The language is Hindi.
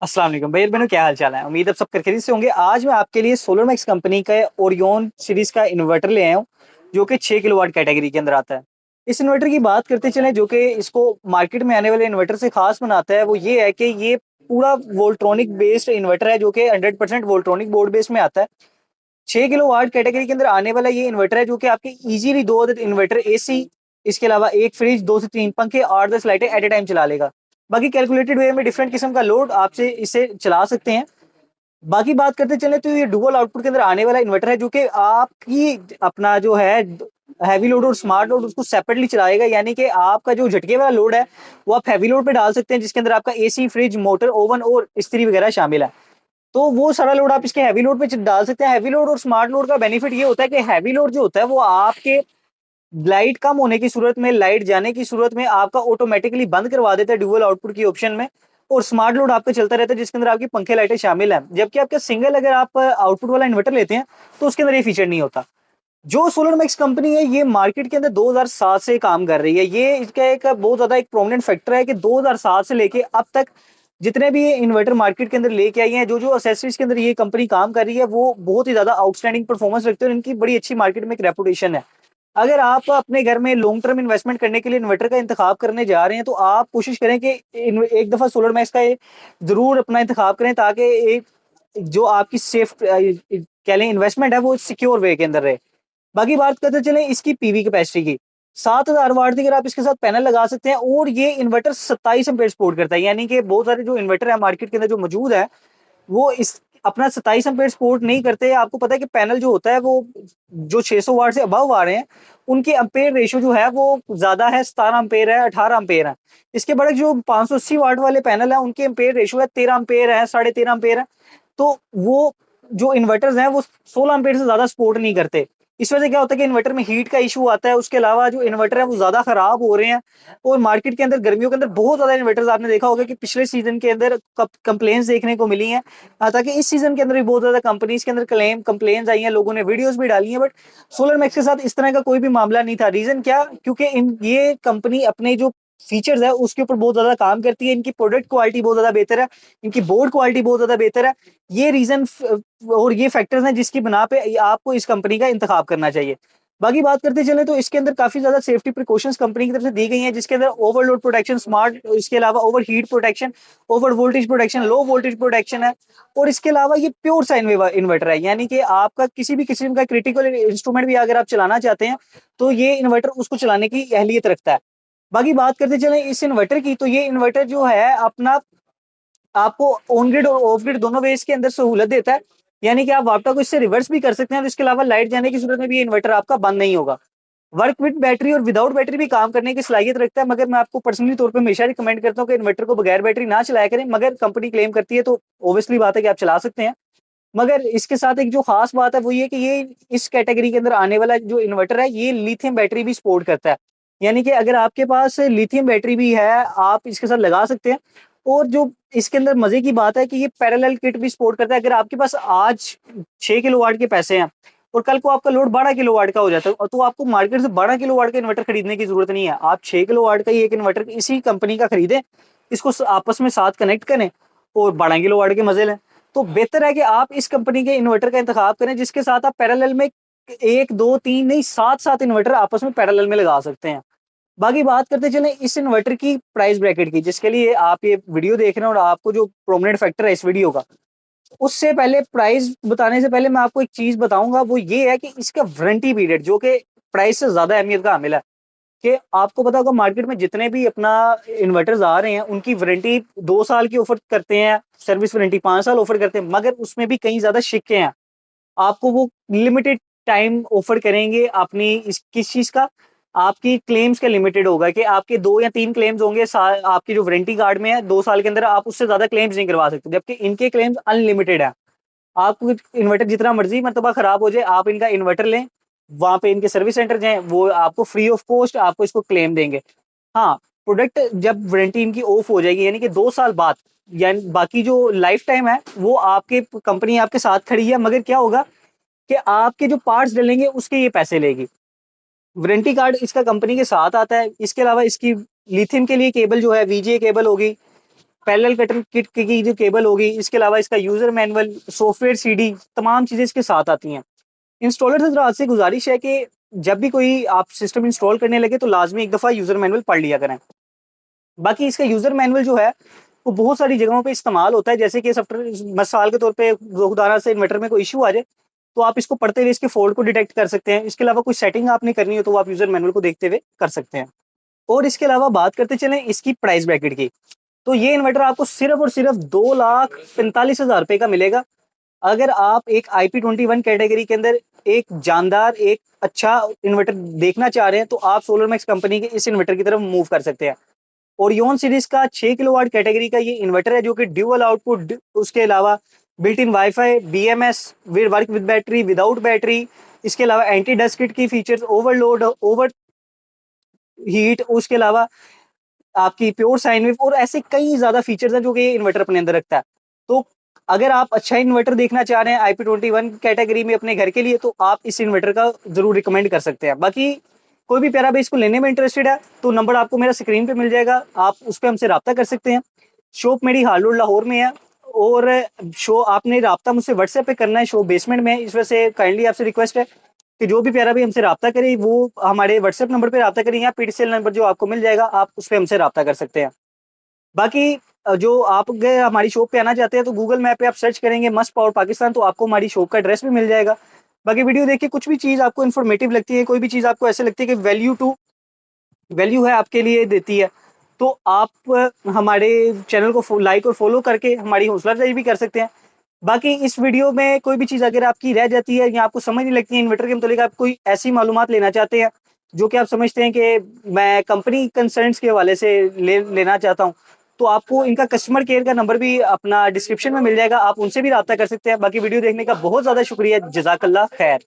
अस्सलाम वालेकुम भैया बहनों, क्या हाल चाल है। उम्मीद है सब खैरियत से होंगे। आज मैं आपके लिए सोलर मैक्स कंपनी का ओरियन सीरीज का इन्वर्टर ले आया हूँ, जो कि 6 किलोवाट कैटेगरी के अंदर आता है। इस इन्वर्टर की बात करते चलें, जो कि इसको मार्केट में आने वाले इन्वर्टर से खास बनाता है, वो ये है कि ये पूरा वोल्ट्रॉनिक बेस्ड इन्वर्टर है, जो कि 100% वोल्ट्रॉनिक बोर्ड बेस में आता है। 6 किलोवाट कैटेगरी के अंदर आने वाला ये इन्वर्टर है, जो कि आपके इजीली 2 अदद इन्वर्टर एसी, इसके अलावा एक फ्रिज, 2 से 3 पंखे, 8-10 लाइटें एट अ टाइम चला लेगा। बाकी कैलकुलेटेड वे में डिफरेंट किस्म का लोड आपसे इसे चला सकते हैं। बाकी बात करते चले तो ये डुअल आउटपुट के अंदर आने वाला इन्वर्टर है, जो कि आपकी अपना जो है हैवी लोड और स्मार्ट लोड उसको सेपरेटली चलाएगा। यानी कि आपका जो झटके वाला लोड है वो आप हैवी लोड पे डाल सकते हैं, जिसके अंदर आपका एसी, फ्रिज, मोटर, ओवन और इस्त्री वगैरह शामिल है। तो वो सारा लोड आप इसके हैवी लोड पे डाल सकते हैं। हैवी लोड और स्मार्ट लोड का बेनिफिट ये होता है कि हैवी लोड जो होता है वो आपके लाइट कम होने की सूरत में, लाइट जाने की सूरत में आपका ऑटोमेटिकली बंद करवा देता है डुअल आउटपुट की ऑप्शन में। और स्मार्ट लोड आपका चलता रहता है, जिसके अंदर आपकी पंखे लाइटें शामिल हैं। जबकि आपका सिंगल अगर आप आउटपुट वाला इन्वर्टर लेते हैं तो उसके अंदर ये फीचर नहीं होता। जो सोलर मैक्स कंपनी है, ये मार्केट के अंदर 2007 से काम कर रही है। ये इसका एक बहुत ज्यादा एक प्रोमिनेंट फैक्टर है कि 2007 से लेके अब तक जितने भी ये इन्वर्टर मार्केट के अंदर लेके आई हैं, जो जो एक्सेसरीज के अंदर ये कंपनी काम कर रही है, वो बहुत ही ज्यादा आउटस्टैंडिंग परफॉर्मेंस रखते हैं और इनकी बड़ी अच्छी मार्केट में एक रेपुटेशन है। अगर आप अपने घर में लॉन्ग टर्म इन्वेस्टमेंट करने के लिए इन्वर्टर का इंतखाब करने जा रहे हैं, तो आप कोशिश करें कि एक दफा सोलर मैक्स का जरूर अपना इंतखाब करें, ताकि एक जो आपकी सेफ कह लें इन्वेस्टमेंट है वो सिक्योर वे के अंदर रहे। बाकी बात करते चलें इसकी पीवी कैपेसिटी की। 7000 वाट की अगर आप इसके साथ पैनल लगा सकते हैं, और ये इन्वर्टर 27 एम्पेयर सपोर्ट करता है। यानी कि बहुत सारे जो इन्वर्टर है मार्केट के अंदर जो मौजूद है, वो इस अपना 27 एम्पेयर सपोर्ट नहीं करते। आपको पता है कि पैनल जो होता है वो जो 600 वाट से अबव आ रहे हैं, उनकी अम्पेयर रेशियो जो है वो ज्यादा है, 17 अम्पेयर है, 18 अम्पेयर है। इसके बड़े जो 580 वाट वाले पैनल है, उनकी अम्पेयर रेशियो है 13 अम्पेयर है, 13.5 अम्पेयर है। तो वो जो इन्वर्टर्स हैं वो 16 एम्पीयर से ज्यादा सपोर्ट नहीं करते। इस वजह से क्या होता है कि इन्वर्टर में हीट का इशू आता है। उसके अलावा जो इन्वर्टर है वो ज्यादा खराब हो रहे हैं। और मार्केट के अंदर गर्मियों के अंदर बहुत ज्यादा इन्वर्टर्स आपने देखा होगा कि पिछले सीजन के अंदर कंप्लेन्स देखने को मिली हैं। हालांकि इस सीजन के अंदर भी बहुत ज्यादा कंपनीज के अंदर कंप्लेन्स आई हैं, लोगों ने वीडियोस भी डाली हैं। बट सोलर मैक्स के साथ इस तरह का कोई भी मामला नहीं था। रीजन क्या? क्योंकि इन ये कंपनी अपने जो फीचर्स है उसके ऊपर बहुत ज्यादा काम करती है। इनकी प्रोडक्ट क्वालिटी बहुत ज्यादा बेहतर है, इनकी बोर्ड क्वालिटी बहुत ज्यादा बेहतर है। ये रीजन और ये फैक्टर्स हैं जिसकी बना पे आपको इस कंपनी का इंतखाब करना चाहिए। बाकी बात करते चले तो इसके अंदर काफी ज्यादा सेफ्टी प्रिकॉशंस कंपनी की तरफ से दी गई हैं, जिसके अंदर ओवरलोड प्रोटेक्शन, स्मार्ट, इसके अलावा over heat protection, over voltage protection, low voltage protection है। और इसके अलावा ये प्योर साइन वेव इन्वर्टर है। यानी कि आपका किसी भी किस्म का क्रिटिकल इंस्ट्रूमेंट भी अगर आप चलाना चाहते हैं, तो ये इन्वर्टर उसको चलाने की अहलियत रखता है। बाकी बात करते चले इस इन्वर्टर की, तो ये इन्वर्टर जो है अपना आपको ऑन ग्रिड और ऑफ ग्रिड दोनों वेज के अंदर सहूलत देता है। यानी कि आप वापटा को इससे रिवर्स भी कर सकते हैं, और इसके अलावा लाइट जाने की सूरत में भी ये इन्वर्टर आपका बंद नहीं होगा। वर्क विद बैटरी और विदाउट बैटरी भी काम करने की सलाहियत रखता है। मगर मैं आपको पर्सनली तौर पे हमेशा रिकमेंड करता हूँ कि इन्वर्टर को बगैर बैटरी ना चलाया करें। मगर कंपनी क्लेम करती है तो ऑब्वियसली बात है कि आप चला सकते हैं। मगर इसके साथ एक जो खास बात है वो ये कि ये इस कैटेगरी के अंदर आने वाला जो इन्वर्टर है, ये लिथियम बैटरी भी सपोर्ट करता है। यानी कि अगर आपके पास लिथियम बैटरी भी है, आप इसके साथ लगा सकते हैं। और जो इसके अंदर मजे की बात है कि ये पैरेलल किट भी सपोर्ट करता है। अगर आपके पास आज 6 किलोवाट के पैसे हैं और कल को आपका लोड 12 किलोवाट का हो जाता है, तो आपको मार्केट से 12 किलोवाट का इन्वर्टर खरीदने की जरूरत नहीं है। आप 6 किलोवाट का ही एक इन्वर्टर इसी कंपनी का खरीदें, इसको आपस में साथ कनेक्ट करें और 12 किलोवाट के मजे लें। तो बेहतर है कि आप इस कंपनी के इन्वर्टर का इंतखाब करें, जिसके साथ आप पैरेलल में एक, दो, तीन नहीं, सात सात इन्वर्टर आपस में पैरेलल में लगा सकते हैं। बाकी बात करते चलें इस इन्वर्टर की प्राइस ब्रैकेट की, जिसके लिए आप ये वीडियो देख रहे हैं, और आपको जो प्रोमिनेंट फैक्टर है इस वीडियो का, उससे पहले प्राइस बताने से पहले मैं आपको एक चीज बताऊंगा। वो ये है कि इसका वारंटी पीरियड, जो कि प्राइस से ज्यादा अहमियत का हामिल है, कि आपको पता होगा मार्केट में जितने भी अपना इन्वर्टर्स आ रहे हैं उनकी वारंटी 2 साल की ऑफर करते हैं, सर्विस वारंटी 5 साल ऑफर करते हैं। मगर उसमें भी कई ज्यादा शिक्के हैं। आपको वो लिमिटेड टाइम ऑफर करेंगे अपनी किस चीज का, आपकी क्लेम्स का लिमिटेड होगा कि आपके 2 या 3 क्लेम्स होंगे आपकी जो वारंटी कार्ड में है। 2 साल के अंदर आप उससे ज्यादा क्लेम्स नहीं करवा सकते, जबकि इनके क्लेम्स अनलिमिटेड है। आपको इन्वर्टर जितना मर्जी मरतबा खराब हो जाए, आप इनका इन्वर्टर लें, वहां पे इनके सर्विस सेंटर जाएं, वो आपको फ्री ऑफ कॉस्ट आपको इसको क्लेम देंगे। हाँ, प्रोडक्ट जब वारंटी इनकी ऑफ हो जाएगी, यानी कि 2 साल बाद, यानी बाकी जो लाइफ टाइम है वो आपके कंपनी आपके साथ खड़ी है। मगर क्या होगा कि आपके जो पार्ट्स डलेंगे उसके ये पैसे लेगी। वारंटी कार्ड इसका कंपनी के साथ आता है। इसके अलावा इसकी लिथियम के लिए केबल जो है वीजीए केबल होगी, पैरेलल कटर किट की जो केबल होगी, इसके अलावा इसका यूजर मैनुअल, सॉफ्टवेयर सीडी, तमाम चीजें इसके साथ आती हैं। इंस्टॉलर से जरा आपसे गुजारिश है कि जब भी कोई आप सिस्टम इंस्टॉल करने लगे तो लाजमी एक दफा यूजर मैनुअल पढ़ लिया करें। बाकी इसका यूजर मैनुअल जो है वो बहुत सारी जगहों पे इस्तेमाल होता है, जैसे कि सॉफ्टवेयर मिसाल के तौर पे खुदाना से इन्वर्टर में कोई इशू आ जाए तो आप इसको पढ़ते हुए इसके फॉल्ट को डिटेक्ट कर सकते हैं। इसके अलावा कोई सेटिंग आपने करनी हो तो वो आप यूजर मैनुअल को देखते हुए कर सकते हैं। और इसके अलावा बात करते चलें इसकी प्राइस ब्रैकेट की, तो ये इन्वर्टर आपको सिर्फ और सिर्फ 2,45,000 रुपए का मिलेगा। अगर आप एक IP21 कैटेगरी के अंदर एक जानदार, एक अच्छा इन्वर्टर देखना चाह रहे हैं तो आप सोलर मैक्स कंपनी के इस इन्वर्टर की तरफ मूव कर सकते हैं। ओरियन सीरीज का 6 किलोवाट कैटेगरी का ये इन्वर्टर है जो कि ड्यूअल आउटपुट, उसके अलावा built in wifi, BMS, work with battery, without battery, इसके अलावा एंटी डस्ट किट की फीचर्स, ओवरलोड, ओवर हीट, उसके अलावा आपकी प्योर साइन वेव और ऐसे कई ज्यादा फीचर्स हैं जो कि ये इन्वर्टर अपने अंदर रखता है। तो अगर आप अच्छा इन्वर्टर देखना चाह रहे हैं IP21 कैटेगरी में अपने घर के लिए तो आप इस इन्वर्टर का जरूर रिकमेंड कर सकते हैं। बाकी कोई भी प्यारा भाई इसको लेने में इंटरेस्टेड है तो नंबर आपको मेरा स्क्रीन पे मिल जाएगा, आप उस पर हमसे रब्ता कर सकते हैं। शॉप मेरी हाल रोड लाहौर में है और शो आपने रब्ता मुझसे व्हाट्सएप पे करना है, शो बेसमेंट में है, इस वजह से काइंडली आपसे रिक्वेस्ट है कि जो भी प्यारा भी हमसे रब्ता करे वो हमारे व्हाट्सएप नंबर पे रब्ता करें या PTCL नंबर जो आपको मिल जाएगा आप उस पर हमसे रब्ता कर सकते हैं। बाकी जो आप अगर हमारी शॉप पे आना चाहते हैं तो गूगल मैप पे आप सर्च करेंगे मस्ट पावर पाकिस्तान तो आपको हमारी शॉप का एड्रेस भी मिल जाएगा। बाकी वीडियो देख के कुछ भी चीज़ आपको इन्फॉर्मेटिव लगती है, कोई भी चीज़ आपको ऐसे लगती है कि वैल्यू है आपके लिए देती है, तो आप हमारे चैनल को लाइक और फॉलो करके हमारी हौसला अफजाई भी कर सकते हैं। बाकी इस वीडियो में कोई भी चीज़ अगर आपकी रह जाती है या आपको समझ नहीं लगती है इन्वर्टर के मतलब आप कोई ऐसी मालूमात लेना चाहते हैं जो कि आप समझते हैं कि मैं कंपनी कंसर्न्स के हवाले से लेना चाहता हूँ, तो आपको इनका कस्टमर केयर का नंबर भी अपना डिस्क्रिप्शन में मिल जाएगा, आप उनसे भी रब्ता कर सकते हैं। बाकी वीडियो देखने का बहुत ज़्यादा शुक्रिया, जज़ाकल्लाह खैर।